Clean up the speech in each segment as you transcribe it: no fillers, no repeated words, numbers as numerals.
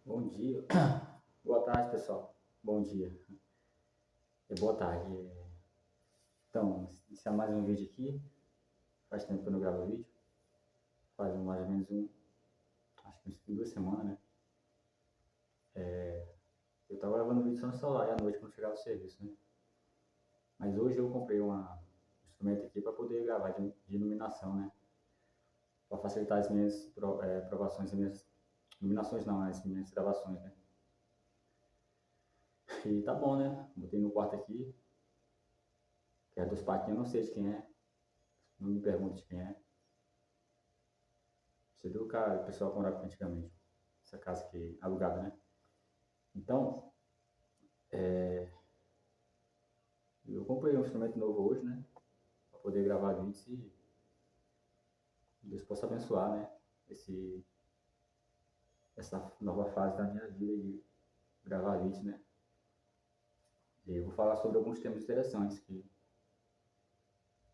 Bom dia. Boa tarde, pessoal. Bom dia. Boa tarde. Então, iniciar mais um vídeo aqui. Faz tempo que eu não gravo vídeo. Faz mais ou menos acho que uns 2 semanas, né? Eu tava gravando vídeo só no celular e à noite quando chegava o serviço, né? Mas hoje eu comprei um instrumento aqui para poder gravar de iluminação, né? Para facilitar as minhas provações, as minhas iluminações não, as minhas gravações, né? E tá bom, né? Botei no quarto aqui, que é dos patinhos, eu não sei de quem é. Não me pergunte de quem é. Você viu o pessoal comprava antigamente. Essa casa que é alugada, né? Então, eu comprei um instrumento novo hoje, né? Para poder gravar vídeos e Deus possa abençoar, né? Essa nova fase da minha vida de gravar vídeos, né? E eu vou falar sobre alguns temas interessantes que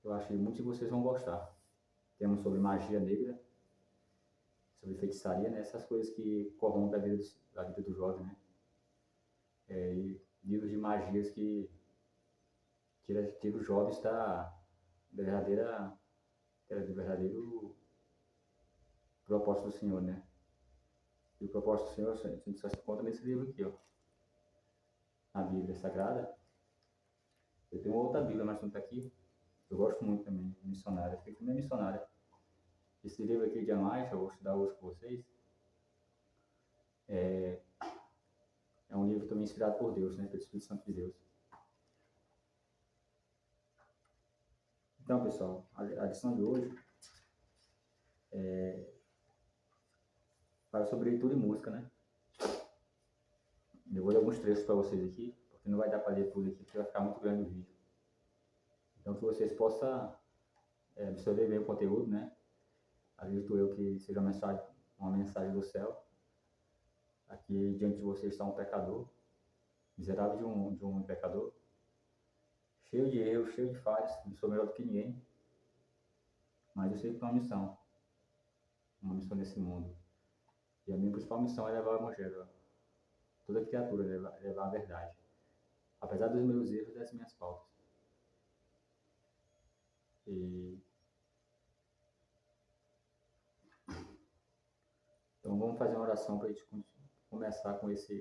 eu acho que muitos de vocês vão gostar. Temos sobre magia negra, sobre feitiçaria, né? Essas coisas que corrompem a vida do jovem, né? E livros de magias que tira os jovens da verdadeira, do verdadeiro propósito do Senhor, né? E o propósito do Senhor, a gente só se encontra nesse livro aqui, ó. A Bíblia Sagrada. Eu tenho uma outra Bíblia, mas não está aqui. Eu gosto muito também, missionária. Fico também missionária. Esse livro aqui de Amais, eu vou estudar hoje com vocês, é um livro também inspirado por Deus, né? Pelo Espírito Santo de Deus. Então, pessoal, a lição de hoje fala sobre leitura e música, né? Eu vou ler alguns trechos para vocês aqui, porque não vai dar para ler tudo aqui, porque vai ficar muito grande o vídeo. Então, que vocês possam absorver bem o conteúdo, né? Acredito eu que seja uma mensagem do céu. Aqui diante de vocês está um pecador, miserável de um pecador, cheio de erros, cheio de falhas, não sou melhor do que ninguém, mas eu sei que tem uma missão nesse mundo. E a minha principal missão é levar o evangelho a toda criatura, levar a verdade. Apesar dos meus erros e das minhas faltas. E então vamos fazer uma oração para a gente começar com essa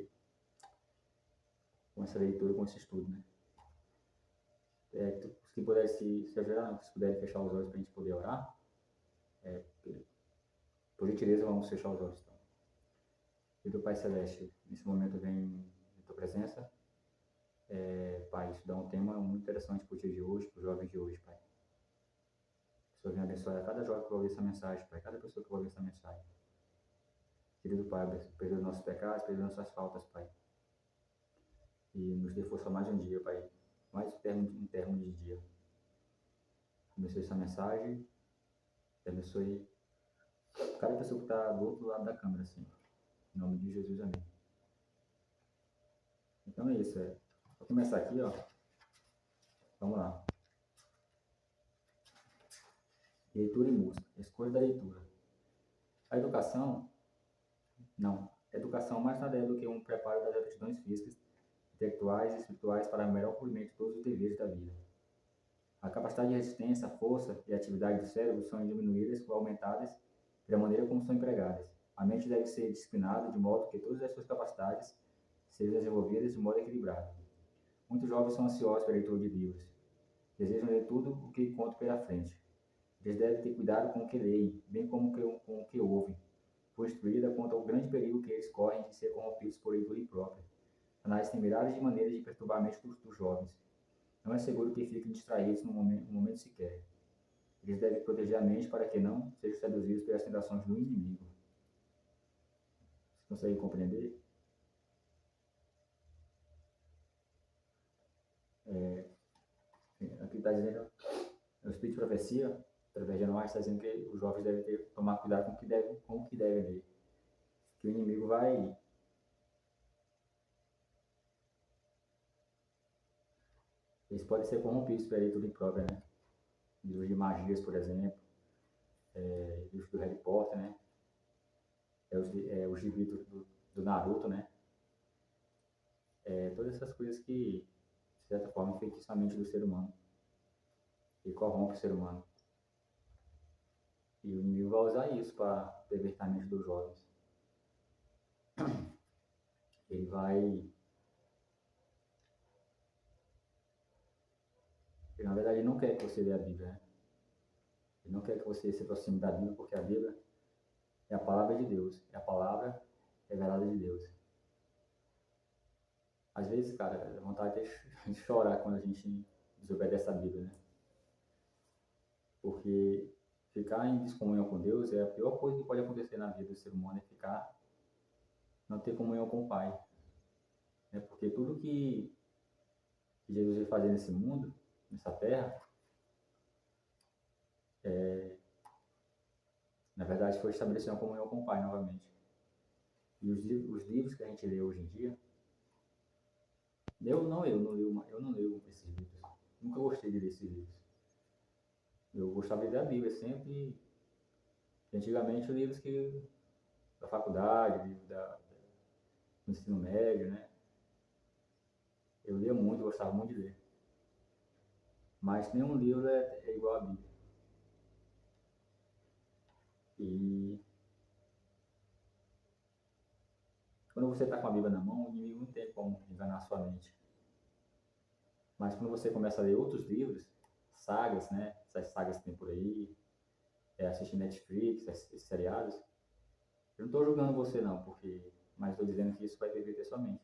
leitura, com esse estudo, né? Se puderem se ajudar, se puderem fechar os olhos para a gente poder orar, por gentileza, vamos fechar os olhos, então. Querido Pai Celeste, nesse momento vem em tua presença, Pai, estudar um tema muito interessante para o dia de hoje, para os jovens de hoje, Pai. Que o Senhor venha abençoar a cada jovem que vai ouvir essa mensagem, Pai, cada pessoa que vai ouvir essa mensagem. Querido Pai, perdoa nossos pecados, perdoa nossas faltas, Pai. E nos dê força mais um dia, Pai. Mais um termo de dia. Abençoe essa mensagem. Abençoe cada pessoa que está do outro lado da câmera, assim. Em nome de Jesus, amém. Então é isso, Vou começar aqui, ó. Vamos lá. Leitura e música. Escolha da leitura. A educação, não. Educação mais nada é do que um preparo das aptidões físicas, intelectuais e espirituais para o melhor cumprimento de todos os deveres da vida. A capacidade de resistência, a força e a atividade do cérebro são diminuídas ou aumentadas pela maneira como são empregadas. A mente deve ser disciplinada de modo que todas as suas capacidades sejam desenvolvidas de modo equilibrado. Muitos jovens são ansiosos pela leitura de livros. Desejam ler tudo o que encontram pela frente. Eles devem ter cuidado com o que leem, bem como com o que ouvem, por instruída quanto ao grande perigo que eles correm de ser corrompidos por leitura imprópria. Satanás tem milhares de maneiras de perturbar a mente dos jovens. Não é seguro que fiquem distraídos no momento sequer. Eles devem proteger a mente para que não sejam seduzidos pelas tentações do inimigo. Vocês conseguem compreender? Aqui está dizendo, o Espírito de Profecia, através de Anuais, está dizendo que os jovens devem tomar cuidado com o que devem ler. Que o inimigo vai... Eles podem ser corrompidos pela leitura imprópria, né? Livros de magias, por exemplo. Livros do Harry Potter, né? Os gibi do Naruto, né? Todas essas coisas que, de certa forma, enfeitiçam a mente do ser humano e corrompe o ser humano. E o inimigo vai usar isso para perverter a mente dos jovens. Ele na verdade, não quer que você leia a Bíblia, né? Ele não quer que você se aproxime da Bíblia, porque a Bíblia é a palavra de Deus, é a palavra revelada de Deus. Às vezes, cara, dá vontade de chorar quando a gente desobedece a Bíblia, né? Porque ficar em descomunhão com Deus é a pior coisa que pode acontecer na vida do ser humano, é não ter comunhão com o Pai. Né? Porque tudo que Jesus veio fazer nesse mundo, nessa terra, na verdade foi estabelecer uma comunhão com o Pai novamente. E os livros que a gente lê hoje em dia, eu não leio esses livros. Nunca gostei de ler esses livros. Eu gostava de ler a Bíblia sempre. Antigamente, livros da faculdade, livros do ensino médio, né? Eu lia muito, gostava muito de ler. Mas nenhum livro é igual à Bíblia. E quando você está com a Bíblia na mão, o inimigo não tem como enganar a sua mente. Mas quando você começa a ler outros livros, sagas, né? Essas sagas que tem por aí, assistir Netflix, esses seriados, eu não estou julgando você não, mas estou dizendo que isso vai perverter sua mente.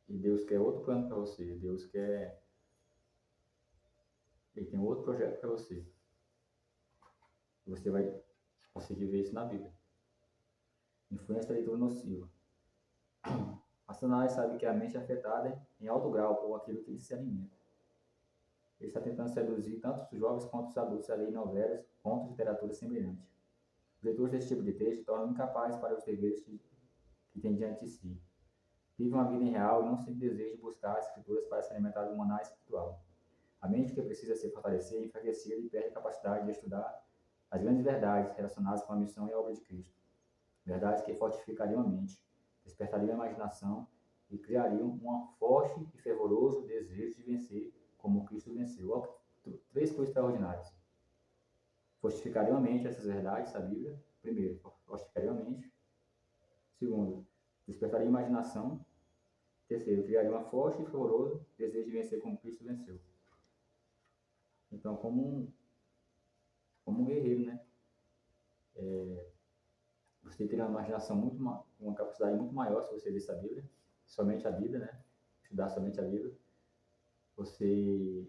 E Deus quer outro plano para você. Ele tem outro projeto para você. E você vai conseguir ver isso na Bíblia. Influência da leitura nociva. A Satanás sabe que a mente é afetada em alto grau por aquilo que ele se alimenta. Ele está tentando seduzir tanto os jovens quanto os adultos a lerem novelas, contos e literatura semelhante. Os leitores desse tipo de texto tornam incapazes para os deveres que têm diante de si. Vivem uma vida irreal e não sempre desejam buscar as escrituras para se alimentar do maná espiritual. A mente que precisa se fortalecer e enfraquecida e perde a capacidade de estudar as grandes verdades relacionadas com a missão e a obra de Cristo. Verdades que fortificariam a mente, despertariam a imaginação e criariam um forte e fervoroso desejo de vencer como Cristo venceu. Olha, três coisas extraordinárias. Fortificariam a mente essas verdades da Bíblia. Primeiro, fortificariam a mente. Segundo, despertaria a imaginação. Terceiro, criaria um forte e fervoroso desejo de vencer como Cristo venceu. Então, como um guerreiro, né? Você teria uma imaginação uma capacidade muito maior se você lesse a Bíblia, somente a Bíblia, né? Estudar somente a Bíblia. Você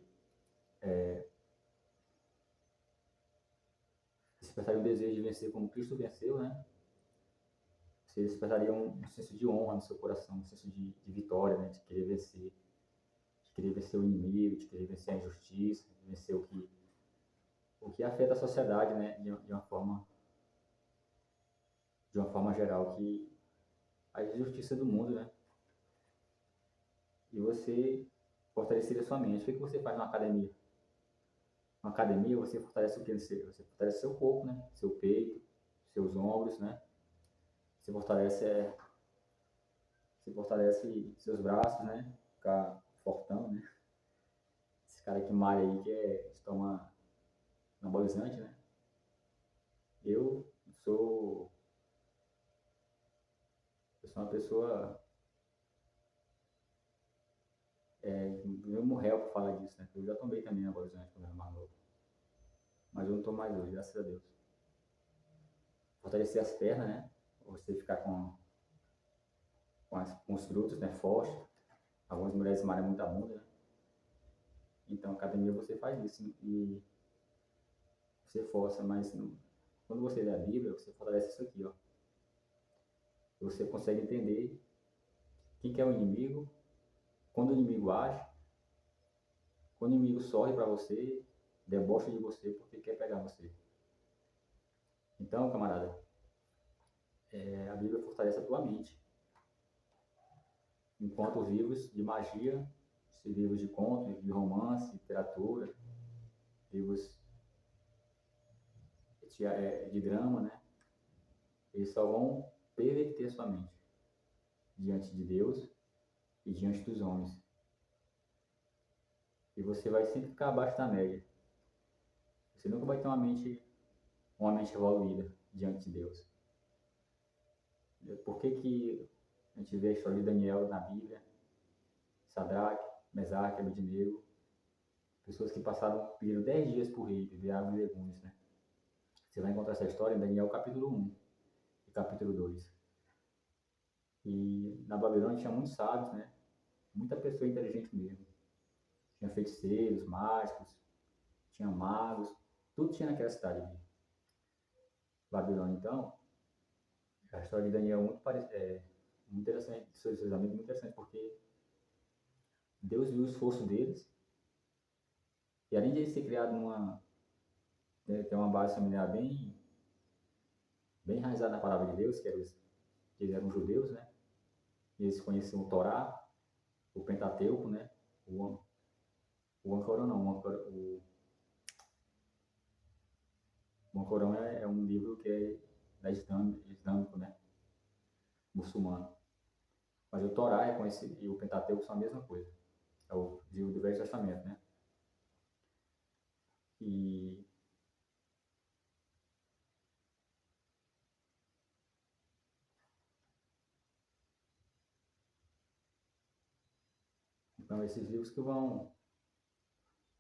despertaria um desejo de vencer como Cristo venceu, né? Você despertaria um senso de honra no seu coração, um senso de vitória, né? De querer vencer o inimigo, de querer vencer a injustiça, de vencer o que afeta a sociedade, né? De uma forma geral, que a injustiça do mundo, né? E você fortaleceria a sua mente. O que você faz na academia? Na academia, você fortalece o que? Você fortalece seu corpo, né? Seu peito, seus ombros, né? Você fortalece seus braços, né? Ficar fortão, né? Esse cara que malha aí, toma anabolizante, né? Eu sou uma pessoa mesmo réu para falar disso, né? Eu já tomei também anabolizante quando era mais novo. Mas eu não tomo mais hoje, graças a Deus. Fortalecer as pernas, né? Você ficar com os frutos, né? Forte. Algumas mulheres malham muita bunda, né? Então, academia você faz isso e você força, mas quando você lê a Bíblia, você fortalece isso aqui, ó. Você consegue entender quem que é o inimigo, quando o inimigo age, quando o inimigo sorre para você, debocha de você porque quer pegar você. Então, camarada, a Bíblia fortalece a tua mente. Enquanto os livros de magia, esses livros de conto, de romance, literatura, livros de drama, né? eles só vão perverter sua mente diante de Deus e diante dos homens. E você vai sempre ficar abaixo da média. Você nunca vai ter uma mente evoluída diante de Deus. Por que a gente vê a história de Daniel na Bíblia? Sadraque, Mesaque, Abednego, pessoas que pediram 10 dias por rei, beber água e legumes, né? Você vai encontrar essa história em Daniel capítulo 1 e capítulo 2. E na Babilônia tinha muitos sábios, né? Muita pessoa inteligente mesmo. Tinha feiticeiros, mágicos, tinha magos, tudo tinha naquela cidade de Babilônia. Então, a história de Daniel muito interessante, de seus amigos, muito interessante, porque Deus viu o esforço deles, e além de ele ser criado ter uma base familiar bem enraizada na palavra de Deus, que eles eram judeus, né? E eles conheciam o Torá, o Pentateuco, né? O Ancorão não, o Ancorão é um livro que é islâmico, né? Muçulmano. Mas o Torá é conhecido, e o Pentateuco são a mesma coisa. É o livro do Velho Testamento, né? E então esses livros que vão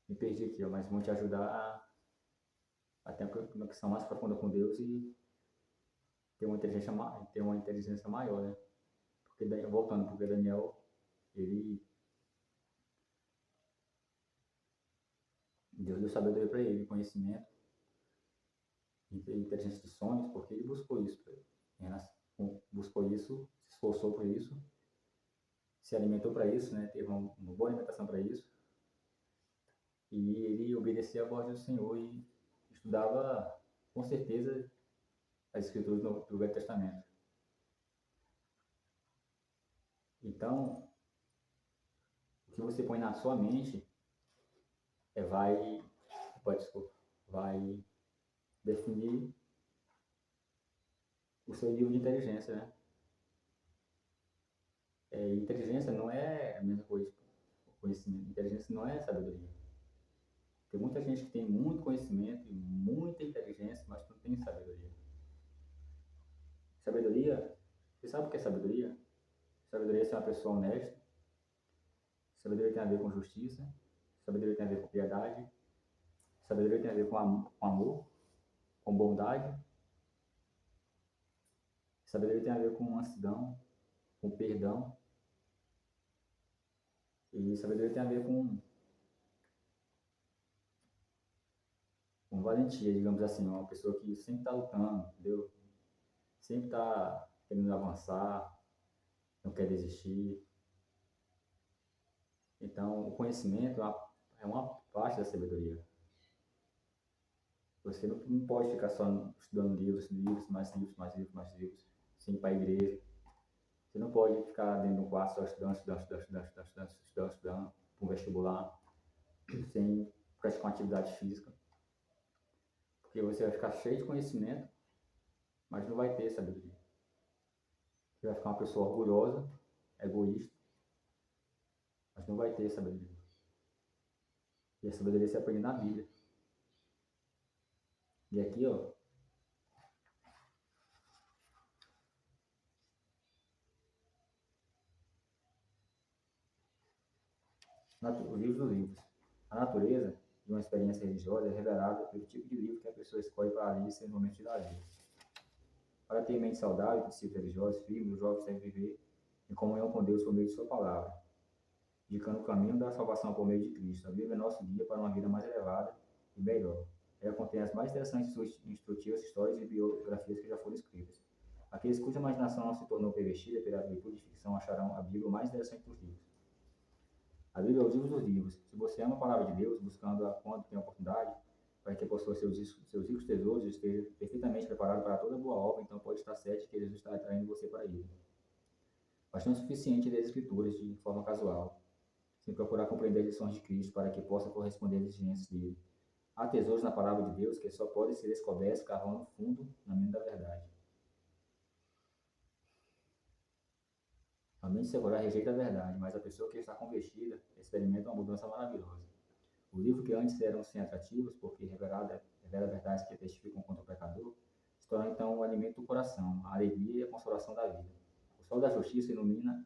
me perder aqui, ó, mas vão te ajudar a ter uma conexão mais profunda com Deus e ter uma inteligência maior, né? Porque Daniel, ele, Deus deu sabedoria para ele, conhecimento, inteligência de sonhos, porque ele buscou isso. Buscou isso, se esforçou por isso, se alimentou para isso, né? Teve uma boa alimentação para isso. E ele obedecia à voz do Senhor e estudava, com certeza, as escrituras do Velho Testamento. Então, o que você põe na sua mente vai, vai definir o seu nível de inteligência, né? Inteligência não é a mesma coisa que conhecimento. Inteligência não é sabedoria. Tem muita gente que tem muito conhecimento e muita inteligência, mas não tem sabedoria. Sabedoria, você sabe o que é sabedoria? Sabedoria é ser uma pessoa honesta. Sabedoria tem a ver com justiça. Sabedoria tem a ver com piedade. Sabedoria tem a ver com amor, com bondade. Sabedoria tem a ver com mansidão, com perdão. E sabedoria tem a ver com valentia, digamos assim, uma pessoa que sempre está lutando, entendeu? Sempre está querendo avançar, não quer desistir. Então, o conhecimento é uma parte da sabedoria. Você não pode ficar só estudando livros, mais livros, mais livros, mais livros, sem ir para a igreja. Você não pode ficar dentro de um quarto só estudando, para um vestibular, sem praticar uma atividade física. Porque você vai ficar cheio de conhecimento, mas não vai ter sabedoria. Você vai ficar uma pessoa orgulhosa, egoísta, mas não vai ter sabedoria. E a sabedoria se aprende na Bíblia. E aqui, ó, o livro dos livros. A natureza de uma experiência religiosa é revelada pelo tipo de livro que a pessoa escolhe para ler em seus momentos de lazer. Para ter mente saudável e princípios religiosos firmes, os jovens devem viver em comunhão com Deus por meio de sua palavra, indicando o caminho da salvação por meio de Cristo. A Bíblia é nosso guia para uma vida mais elevada e melhor. Ela contém as mais interessantes e instrutivas histórias e biografias que já foram escritas. Aqueles cuja imaginação não se tornou pervertida pela leitura de ficção acharão a Bíblia mais interessante dos livros. A Bíblia é o livro dos livros. Se você ama a palavra de Deus, buscando-a quando tem oportunidade, para que possua seus ricos tesouros e esteja perfeitamente preparado para toda boa obra, então pode estar certo que Jesus está atraindo você para ele. Mas não é suficiente ler as Escrituras de forma casual, sem procurar compreender as lições de Cristo para que possa corresponder às exigências dele. Há tesouros na palavra de Deus que só podem ser descobertos cavando fundo na mente da verdade. mente secular rejeita a verdade, mas a pessoa que está convertida experimenta uma mudança maravilhosa. O livro que antes eram sem atrativos, porque revela verdades que testificam contra o pecador, se torna então o alimento do coração, a alegria e a consolação da vida. O sol da justiça ilumina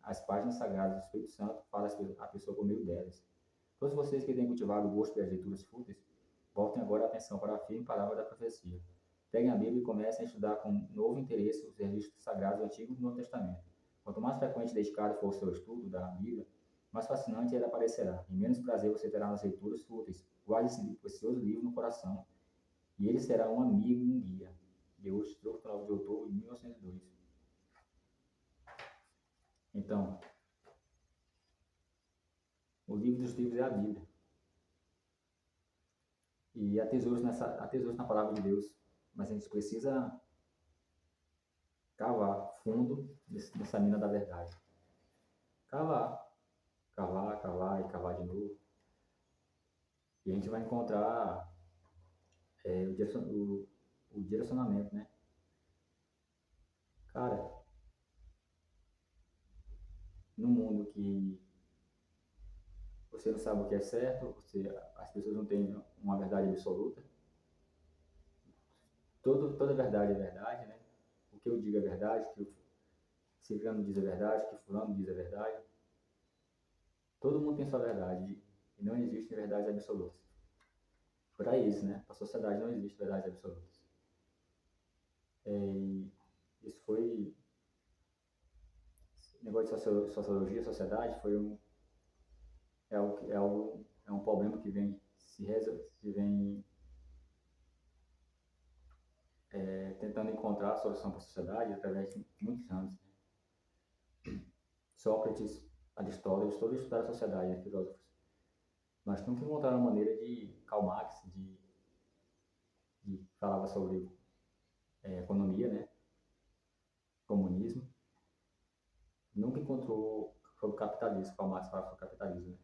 as páginas sagradas do Espírito Santo, fala a pessoa por meio delas. Todos vocês que têm cultivado o gosto pelas leituras fúteis, voltem agora a atenção para a firme palavra da profecia. Peguem a Bíblia e comecem a estudar com novo interesse os registros sagrados do Antigo e do Novo Testamento. Quanto mais frequente e dedicado for o seu estudo da Bíblia, mais fascinante ela parecerá, e menos prazer você terá nas leituras fúteis. Guarde esse precioso livro no coração, e ele será um amigo e um guia. Deus, 9 de outubro de 1902. Então, o livro dos livros é a Bíblia. E há tesouros na palavra de Deus, mas a gente precisa cavar fundo nessa mina da verdade. Cavar, cavar e cavar de novo. E a gente vai encontrar o direcionamento, né? Cara, num mundo que você não sabe o que é certo, as pessoas não têm uma verdade absoluta, toda verdade é verdade, né? O que eu digo é verdade, que o ciclano diz a verdade, que fulano diz a verdade. Todo mundo tem sua verdade e não existe verdades absolutas. Para isso, né? Para a sociedade não existe verdades absolutas. Isso foi negócio de sociologia, sociedade, é um problema que vem tentando encontrar a solução para a sociedade através de muitos anos. Sócrates, Aristóteles, todos estudaram a sociedade, né, filósofos. Mas nunca encontraram uma maneira de Karl Marx, que falava sobre economia, né, comunismo, nunca encontrou sobre o capitalismo, Karl Marx falava sobre o capitalismo, né?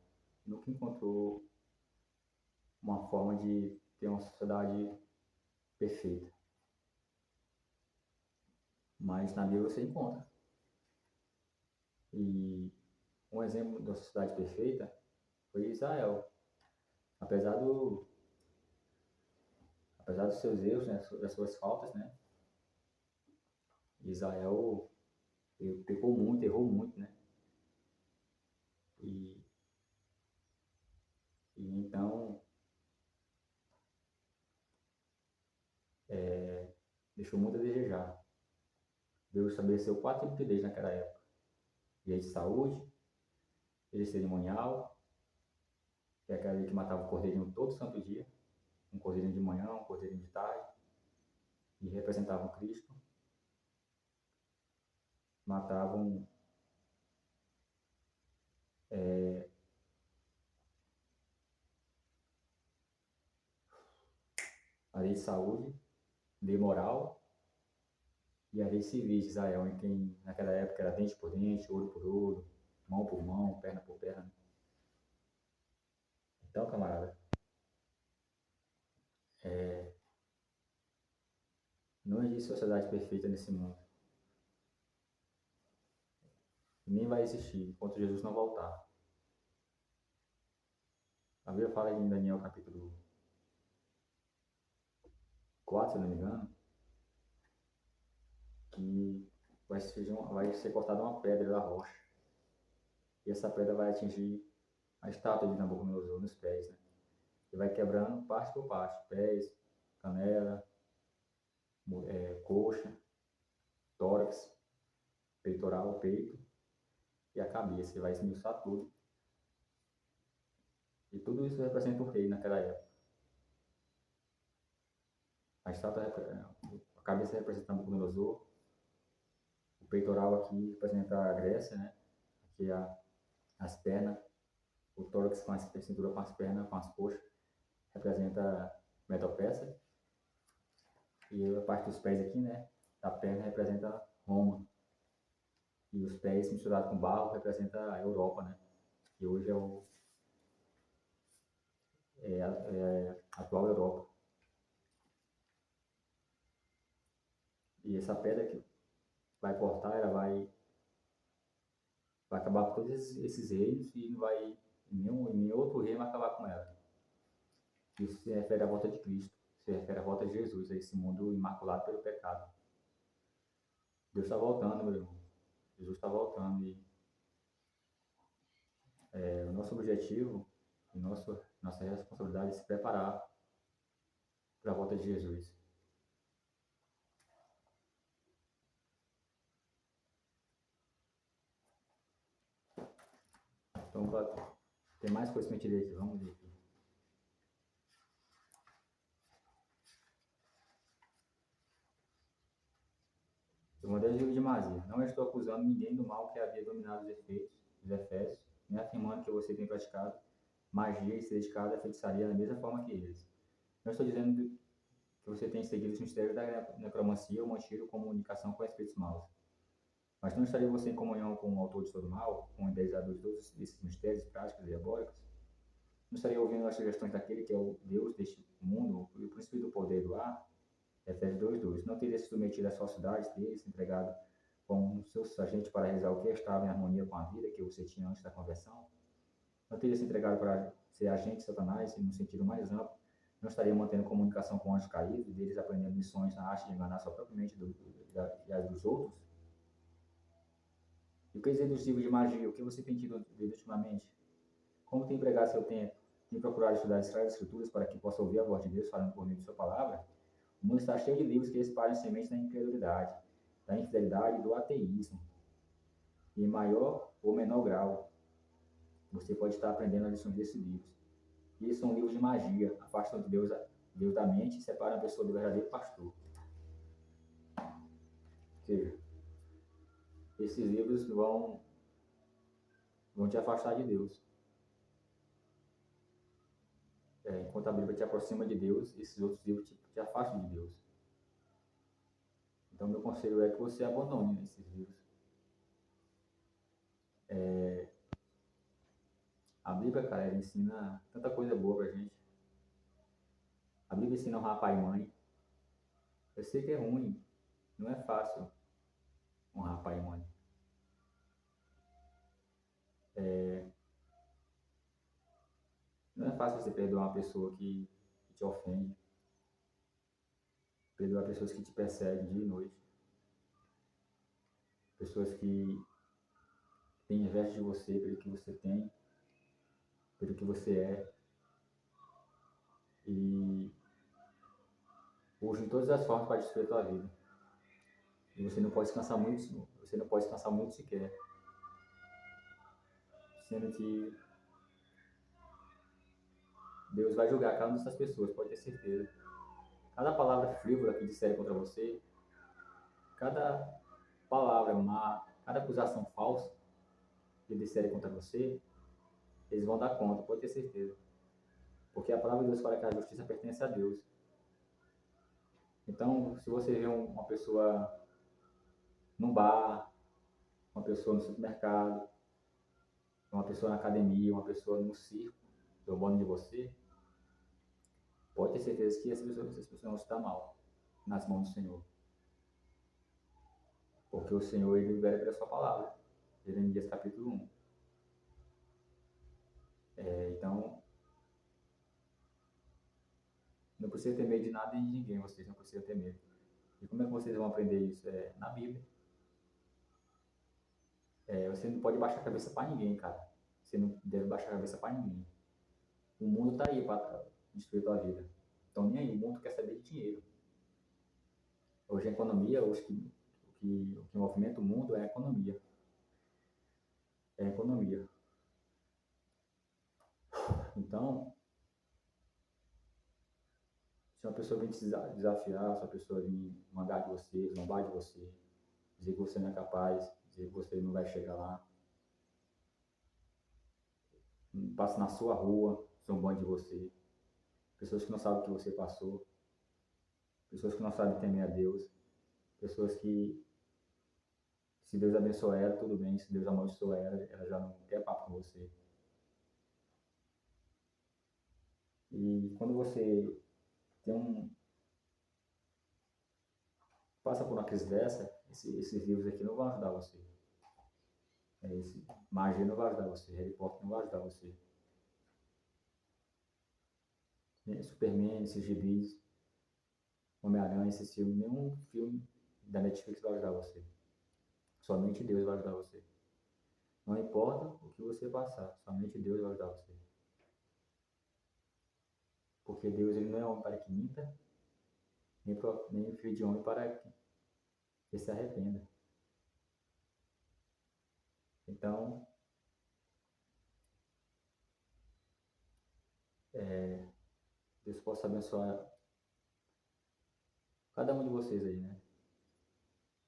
Nunca encontrou uma forma de ter uma sociedade perfeita. Mas na Bíblia você encontra. E um exemplo da sociedade perfeita foi Israel. Apesar dos seus erros, né, das suas faltas, né, Israel pecou muito, errou muito, né? E então deixou muito a desejar. Deus estabeleceu 4 tipos de leis naquela época: lei de saúde, lei cerimonial, que é aquela lei que matava o cordeirinho todo santo dia, um cordeirinho de manhã, um cordeirinho de tarde, e representavam Cristo. Matavam a lei de saúde, lei moral e a lei civil de Israel, em quem naquela época era dente por dente, olho por olho, mão por mão, perna por perna. Então, camarada, não existe sociedade perfeita nesse mundo. Nem vai existir enquanto Jesus não voltar. A Bíblia fala em Daniel capítulo 4, se não me engano, que vai ser cortada uma pedra da rocha. E essa pedra vai atingir a estátua de Nabucodonosor nos pés, né? E vai quebrando parte por parte, pés, canela, coxa, tórax, peitoral, peito e a cabeça. E vai esmiuçar tudo. E tudo isso representa o rei naquela época. A cabeça representa Nabucodonosor, o peitoral aqui representa a Grécia, né? Aqui as pernas, o tórax com a cintura com as pernas, com as coxas, representa Medo-Persa. E a parte dos pés aqui, né? Da perna representa Roma. E os pés misturados com barro representa a Europa, né? Que hoje a atual Europa. E essa pedra que vai cortar, ela vai vai acabar com todos esses reinos e não vai, nenhum outro reino vai acabar com ela. Isso se refere à volta de Cristo, se refere à volta de Jesus, a esse mundo imaculado pelo pecado. Deus está voltando, meu irmão. Jesus está voltando e o nosso objetivo e nossa responsabilidade é se preparar para a volta de Jesus. Então, tem mais coisas para a gente ler aqui. Vamos ler aqui. Segundo livro de Mazia. Não estou acusando ninguém do mal que havia dominado os efeitos dos Efésios, nem afirmando que você tem praticado magia e se dedicado à feitiçaria da mesma forma que eles. Não estou dizendo que você tem seguido os mistérios da necromancia ou mantido comunicação com espíritos maus. Mas não estaria você em comunhão com o autor de todo mal, com o idealizador de todos esses mistérios, práticas e diabólicas? Não estaria ouvindo as sugestões daquele que é o Deus deste mundo, o príncipe do poder do ar? Efésios 2:2. Não teria se submetido às falsidades deles, entregado como seus agentes para realizar o que estava em harmonia com a vida que você tinha antes da conversão? Não teria se entregado para ser agente de Satanás, no sentido mais amplo? Não estaria mantendo comunicação com anjos caídos, deles aprendendo lições na arte de enganar sua própria mente e as dos outros? E o que dizer dos livros de magia? O que você tem tido ultimamente? Como tem empregado seu tempo? Tem procurado estudar as Sagradas Escrituras para que possa ouvir a voz de Deus falando por meio de sua palavra? O mundo está cheio de livros que espalham sementes da incredulidade, da infidelidade e do ateísmo. E em maior ou menor grau, você pode estar aprendendo as lições desses livros. E eles são livros de magia, afastam de Deus da mente e separam a pessoa do verdadeiro pastor. Ou seja, esses livros vão te afastar de Deus. Enquanto a Bíblia te aproxima de Deus, esses outros livros te afastam de Deus. Então, meu conselho é que você abandone esses livros. A Bíblia, cara, ela ensina tanta coisa boa pra gente. A Bíblia ensina a honrar pai e mãe. Eu sei que é ruim, não é fácil honrar pai e mãe. Não é fácil você perdoar uma pessoa que te ofende, perdoar pessoas que te perseguem dia e noite, pessoas que têm inveja de você pelo que você tem, pelo que você é, e usam todas as formas para destruir a tua vida. E você não pode descansar muito sequer, sendo que Deus vai julgar cada uma dessas pessoas, pode ter certeza. Cada palavra frívola que disserem contra você, cada palavra má, cada acusação falsa que disserem contra você, eles vão dar conta, pode ter certeza. Porque a palavra de Deus fala que a justiça pertence a Deus. Então, se você vê uma pessoa num bar, uma pessoa no supermercado, uma pessoa na academia, uma pessoa no circo, zombando de você, pode ter certeza que essas pessoas vão estar mal nas mãos do Senhor. Porque o Senhor, ele libera pela sua palavra. Jeremias capítulo 1. Então, não precisa ter medo de nada e de ninguém, vocês não precisam ter medo. E como é que vocês vão aprender isso? Na Bíblia. Você não pode baixar a cabeça para ninguém, cara. Você não deve baixar a cabeça para ninguém. O mundo tá aí para destruir a tua vida. Então, nem aí, o mundo quer saber de dinheiro. Hoje a economia, o que movimenta o mundo é a economia. É a economia. Então, se uma pessoa vem te desafiar, se uma pessoa vem mandar de você, zombar de você, dizer que você não é capaz, dizer que você não vai chegar lá, passa na sua rua, zombando de você, pessoas que não sabem o que você passou, pessoas que não sabem temer a Deus, pessoas que, se Deus abençoa ela, tudo bem, se Deus amaldiçoa ela já não quer papo com você. E quando você passa por uma crise dessa, esses livros aqui não vão ajudar você. Magia não vai ajudar você, Harry Potter não vai ajudar você. Superman, esses gibis, Homem-Aranha, esse filme, nenhum filme da Netflix vai ajudar você. Somente Deus vai ajudar você. Não importa o que você passar, somente Deus vai ajudar você. Porque Deus ele não é homem para que minta, nem filho de homem para que se arrependa. Então, Deus possa abençoar cada um de vocês aí, né?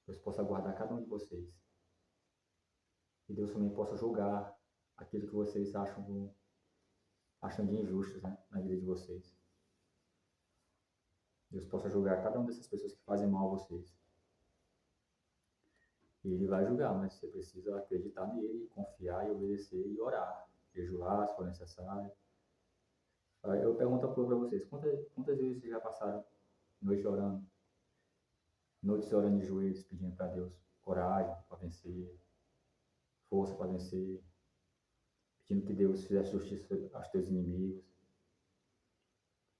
Deus possa guardar cada um de vocês. E Deus também possa julgar aquilo que vocês acham de injustos, né? Na vida de vocês. Deus possa julgar cada uma dessas pessoas que fazem mal a vocês. E Ele vai julgar, mas você precisa acreditar nele, confiar e obedecer e orar. Jejuar, se for necessário. Eu pergunto para vocês, quantas vezes vocês já passaram noite orando? Noites orando de joelhos, pedindo para Deus coragem para vencer, força para vencer, pedindo que Deus fizesse justiça aos teus inimigos.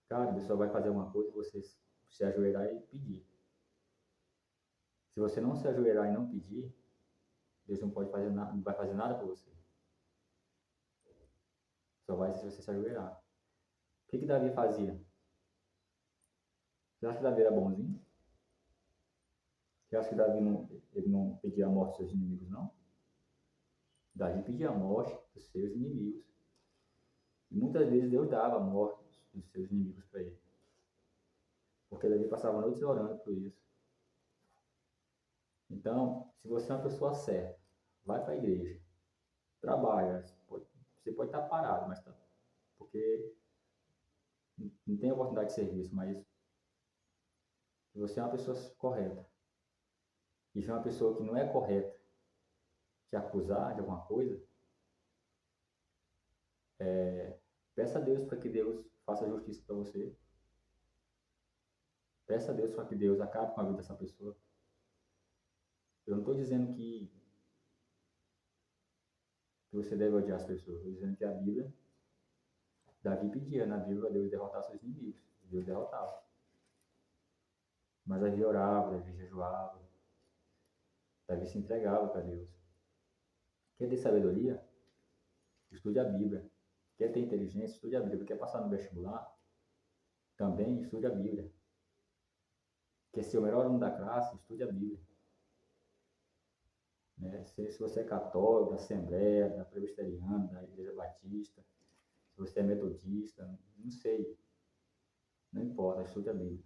Cara, Deus só vai fazer uma coisa se você se ajoelhar e pedir. Se você não se ajoelhar e não pedir, Deus não pode fazer nada, não vai fazer nada por você. Só vai se você se ajoelhar. O que Davi fazia? Você acha que Davi era bonzinho? Você acha que Davi ele não pedia a morte dos seus inimigos, não? Davi pedia a morte dos seus inimigos. E muitas vezes Deus dava a morte dos seus inimigos para ele. Porque Davi passava noites orando por isso. Então, se você é uma pessoa certa, vai para a igreja, trabalha, você pode estar parado, mas tá, porque não tem oportunidade de serviço, mas se você é uma pessoa correta e se é uma pessoa que não é correta te acusar de alguma coisa, peça a Deus para que Deus faça justiça para você. Peça a Deus para que Deus acabe com a vida dessa pessoa. Eu não estou dizendo que você deve odiar as pessoas. Estou dizendo que a Bíblia, Davi pedia na Bíblia Deus derrotar seus inimigos. Deus derrotava. Mas Davi orava, Davi jejuava, Davi se entregava para Deus. Quer ter sabedoria? Estude a Bíblia. Quer ter inteligência? Estude a Bíblia. Quer passar no vestibular? Também estude a Bíblia. Quer ser o melhor aluno da classe? Estude a Bíblia. Né? Se você é católico, da Assembleia, da Presbiteriana, da Igreja Batista, se você é metodista, não sei. Não importa, estude a Bíblia.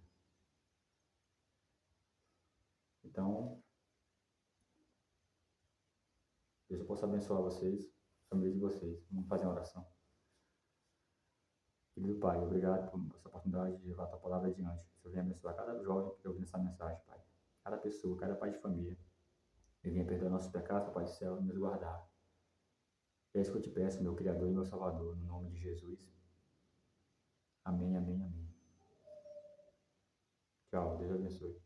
Então, Deus possa abençoar vocês, a família de vocês. Vamos fazer uma oração. Querido Pai, obrigado por essa oportunidade de levar a tua palavra adiante. Que o Senhor venha abençoar cada jovem que ouviu essa mensagem, Pai. Cada pessoa, cada pai de família. E venha perdoar nossos pecados, Pai do céu, e nos guardar. É isso que eu te peço, meu Criador e meu Salvador, no nome de Jesus. Amém, amém, amém. Tchau, Deus abençoe.